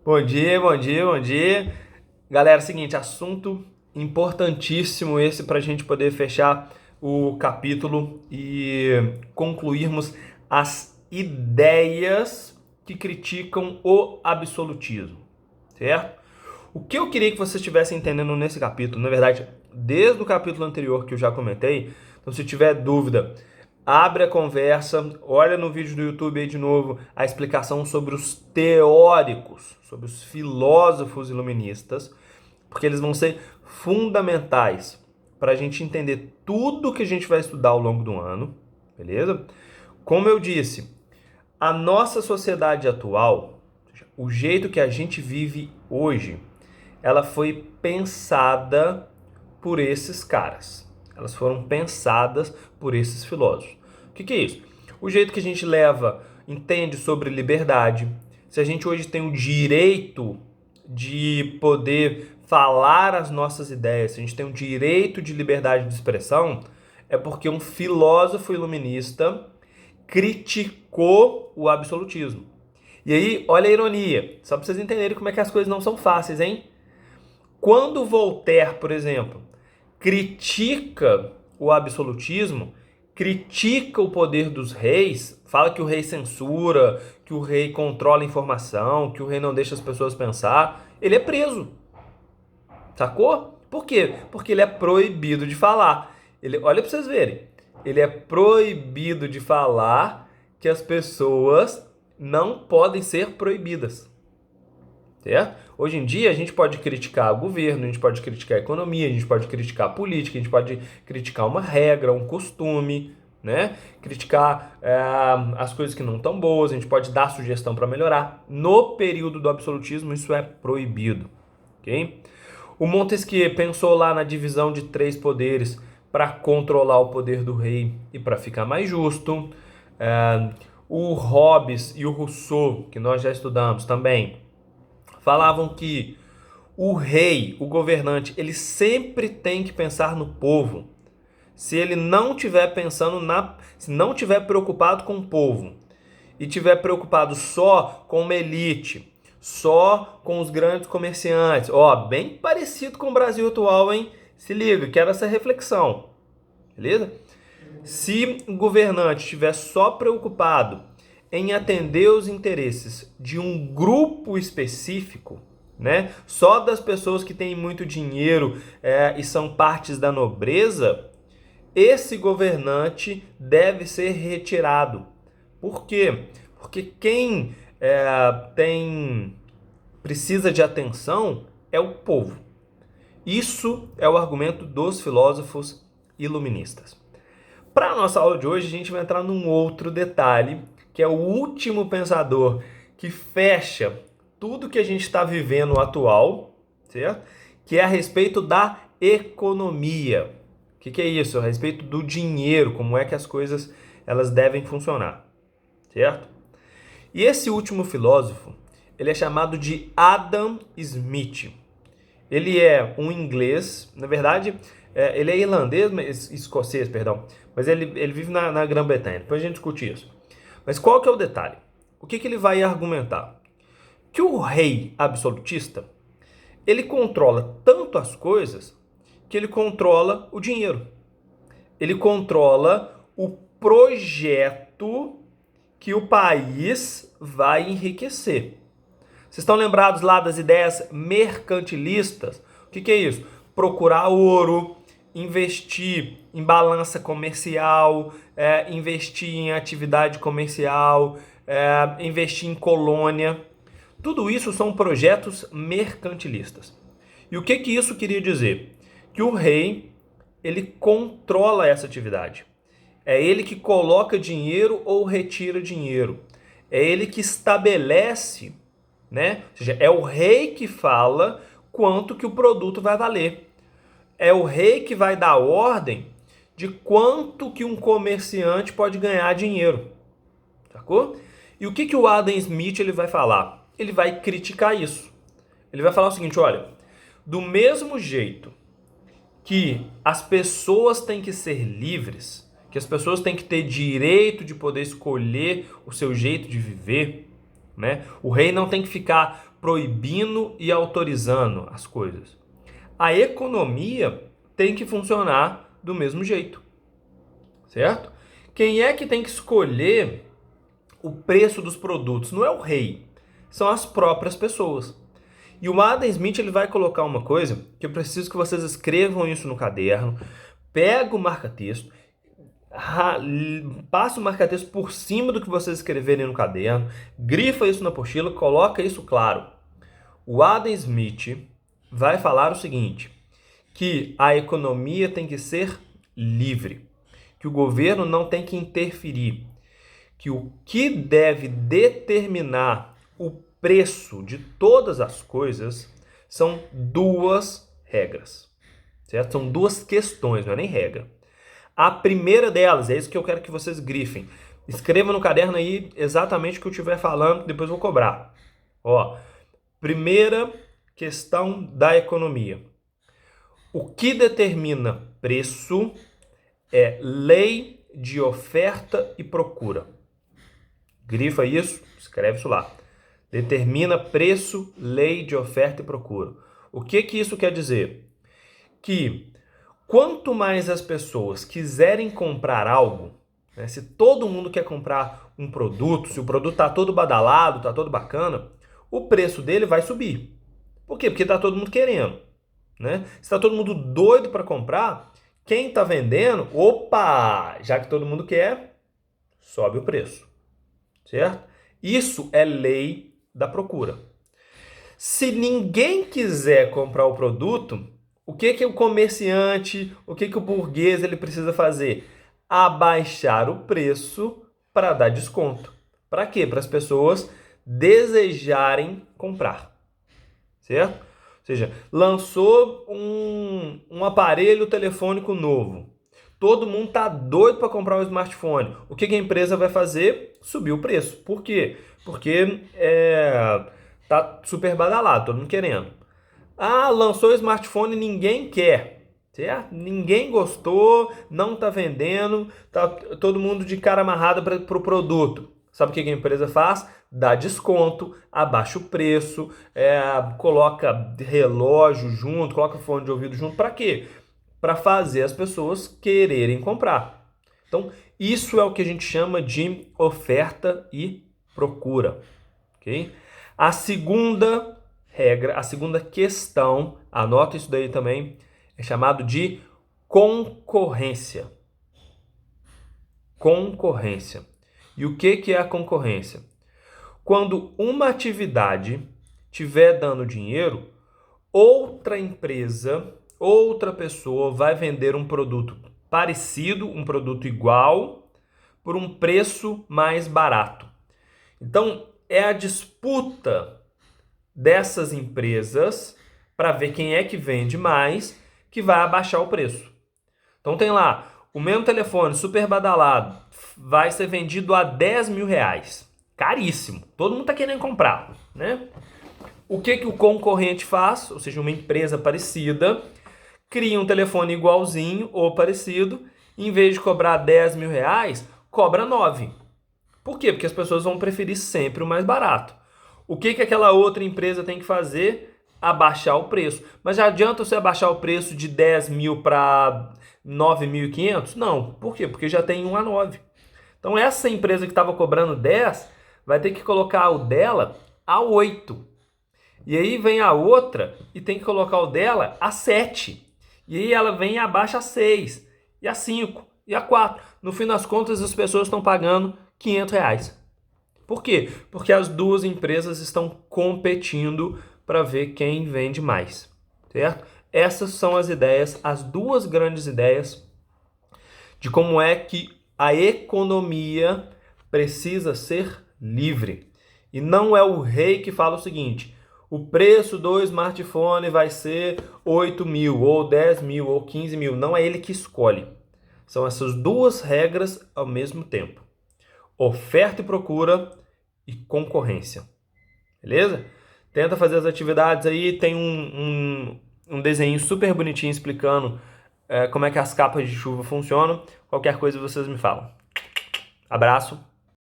Bom dia, bom dia, bom dia. Galera, seguinte, assunto importantíssimo esse para a gente poder fechar o capítulo e concluirmos as ideias que criticam o absolutismo, certo? O que eu queria que vocês estivessem entendendo nesse capítulo, na verdade, desde o capítulo anterior que eu já comentei, então se tiver dúvida, abre a conversa, olha no vídeo do YouTube aí de novo a explicação sobre os teóricos, sobre os filósofos iluministas, porque eles vão ser fundamentais para a gente entender tudo que a gente vai estudar ao longo do ano, beleza? Como eu disse, a nossa sociedade atual, o jeito que a gente vive hoje, ela foi pensada por esses caras. Elas foram pensadas por esses filósofos. O que é isso? O jeito que a gente leva, entende sobre liberdade. Se a gente hoje tem o direito de poder falar as nossas ideias, se a gente tem o direito de liberdade de expressão, é porque um filósofo iluminista criticou o absolutismo. E aí, olha a ironia, só para vocês entenderem como é que as coisas não são fáceis, hein? Quando Voltaire, por exemplo, critica o absolutismo, critica o poder dos reis, fala que o rei censura, que o rei controla a informação, que o rei não deixa as pessoas pensar, ele é preso. Sacou? Por quê? Porque ele é proibido de falar. Olha para vocês verem. Ele é proibido de falar que as pessoas não podem ser proibidas. Certo? Hoje em dia a gente pode criticar o governo, a gente pode criticar a economia, a gente pode criticar a política, a gente pode criticar uma regra, um costume, né? Criticar as coisas que não estão boas, a gente pode dar sugestão para melhorar. No período do absolutismo isso é proibido, ok? O Montesquieu pensou lá na divisão de 3 poderes para controlar o poder do rei e para ficar mais justo. O Hobbes e o Rousseau, que nós já estudamos também, falavam que o rei, o governante, ele sempre tem que pensar no povo. Se ele não estiver pensando se não estiver preocupado com o povo e estiver preocupado só com uma elite, só com os grandes comerciantes, ó, bem parecido com o Brasil atual, hein? Se liga, quero essa reflexão, beleza? Se o governante estiver só preocupado em atender os interesses de um grupo específico, né? Só das pessoas que têm muito dinheiro e são partes da nobreza, esse governante deve ser retirado. Por quê? Porque quem precisa de atenção é o povo. Isso é o argumento dos filósofos iluministas. Para a nossa aula de hoje, a gente vai entrar num outro detalhe, que é o último pensador que fecha tudo que a gente está vivendo atual, certo? Que é a respeito da economia. O que é isso? A respeito do dinheiro, como é que as coisas elas devem funcionar, certo? E esse último filósofo, ele é chamado de Adam Smith. Ele é um inglês, na verdade, ele é irlandês, escocês, perdão, mas ele vive na Grã-Bretanha. Depois a gente discute isso. Mas qual que é o detalhe? O que ele vai argumentar? Que o rei absolutista, ele controla tanto as coisas que ele controla o dinheiro. Ele controla o projeto que o país vai enriquecer. Vocês estão lembrados lá das ideias mercantilistas? O que é isso? Procurar ouro, investir em balança comercial, investir em atividade comercial, investir em colônia. Tudo isso são projetos mercantilistas. E o que isso queria dizer? Que o rei, ele controla essa atividade. É ele que coloca dinheiro ou retira dinheiro. É ele que estabelece, né? Ou seja, é o rei que fala quanto que o produto vai valer. É o rei que vai dar ordem de quanto que um comerciante pode ganhar dinheiro. Sacou? E o que o Adam Smith ele vai falar? Ele vai criticar isso. Ele vai falar o seguinte, olha, do mesmo jeito que as pessoas têm que ser livres, que as pessoas têm que ter direito de poder escolher o seu jeito de viver, né? O rei não tem que ficar proibindo e autorizando as coisas. A economia tem que funcionar do mesmo jeito, certo? Quem é que tem que escolher o preço dos produtos? Não é o rei, são as próprias pessoas. E o Adam Smith ele vai colocar uma coisa que eu preciso que vocês escrevam isso no caderno, pega o marca-texto, passa o marca-texto por cima do que vocês escreverem no caderno, grifa isso na apostila, coloca isso claro. O Adam Smith vai falar o seguinte, que a economia tem que ser livre, que o governo não tem que interferir, que o que deve determinar o preço de todas as coisas são duas regras, certo? São duas questões, não é nem regra. A primeira delas, é isso que eu quero que vocês grifem. Escreva no caderno aí exatamente o que eu estiver falando, depois eu vou cobrar. Ó, primeira questão da economia. O que determina preço é lei de oferta e procura. Grifa isso, escreve isso lá. Determina preço, lei de oferta e procura. O que isso quer dizer? Que quanto mais as pessoas quiserem comprar algo, né, se todo mundo quer comprar um produto, se o produto está todo badalado, está todo bacana, o preço dele vai subir. Por quê? Porque está todo mundo querendo. Né? Se está todo mundo doido para comprar, quem está vendendo, opa, já que todo mundo quer, sobe o preço. Certo? Isso é lei da procura. Se ninguém quiser comprar o produto, o que o comerciante, o que o burguês ele precisa fazer? Abaixar o preço para dar desconto. Para quê? Para as pessoas desejarem comprar. Certo? Ou seja, lançou um aparelho telefônico novo. Todo mundo tá doido para comprar um smartphone. O que a empresa vai fazer? Subir o preço. Por quê? Porque tá super badalado, todo mundo querendo. Ah, lançou o smartphone e ninguém quer. Certo? Ninguém gostou, não tá vendendo, tá todo mundo de cara amarrada para o produto. Sabe o que a empresa faz? Dá desconto, abaixa o preço, coloca relógio junto, coloca fone de ouvido junto. Para quê? Para fazer as pessoas quererem comprar. Então, isso é o que a gente chama de oferta e procura. Okay? A segunda regra, a segunda questão, anota isso daí também, é chamado de concorrência. Concorrência. E o que é a concorrência? Quando uma atividade estiver dando dinheiro, outra empresa, outra pessoa vai vender um produto parecido, um produto igual, por um preço mais barato. Então, é a disputa dessas empresas para ver quem é que vende mais que vai abaixar o preço. Então, tem lá, o mesmo telefone super badalado vai ser vendido a 10 mil reais. Caríssimo. Todo mundo está querendo comprar, né? O que o concorrente faz? Ou seja, uma empresa parecida cria um telefone igualzinho ou parecido, em vez de cobrar 10 mil reais, cobra 9. Por quê? Porque as pessoas vão preferir sempre o mais barato. O que aquela outra empresa tem que fazer? Abaixar o preço. Mas já adianta você abaixar o preço de 10 mil para 9.500? Não. Por quê? Porque já tem 1 a 9. Então essa empresa que estava cobrando 10 vai ter que colocar o dela a 8. E aí vem a outra e tem que colocar o dela a 7. E aí ela vem e abaixa a 6, e a 5, e a 4. No fim das contas, as pessoas estão pagando 500 reais. Por quê? Porque as duas empresas estão competindo para ver quem vende mais. Certo? Essas são as ideias, as duas grandes ideias de como é que a economia precisa ser livre. E não é o rei que fala o seguinte: o preço do smartphone vai ser 8 mil, ou 10 mil, ou 15 mil. Não é ele que escolhe. São essas duas regras ao mesmo tempo: oferta e procura e concorrência. Beleza? Tenta fazer as atividades aí. Tem um desenho super bonitinho explicando como é que as capas de chuva funcionam. Qualquer coisa vocês me falam. Abraço.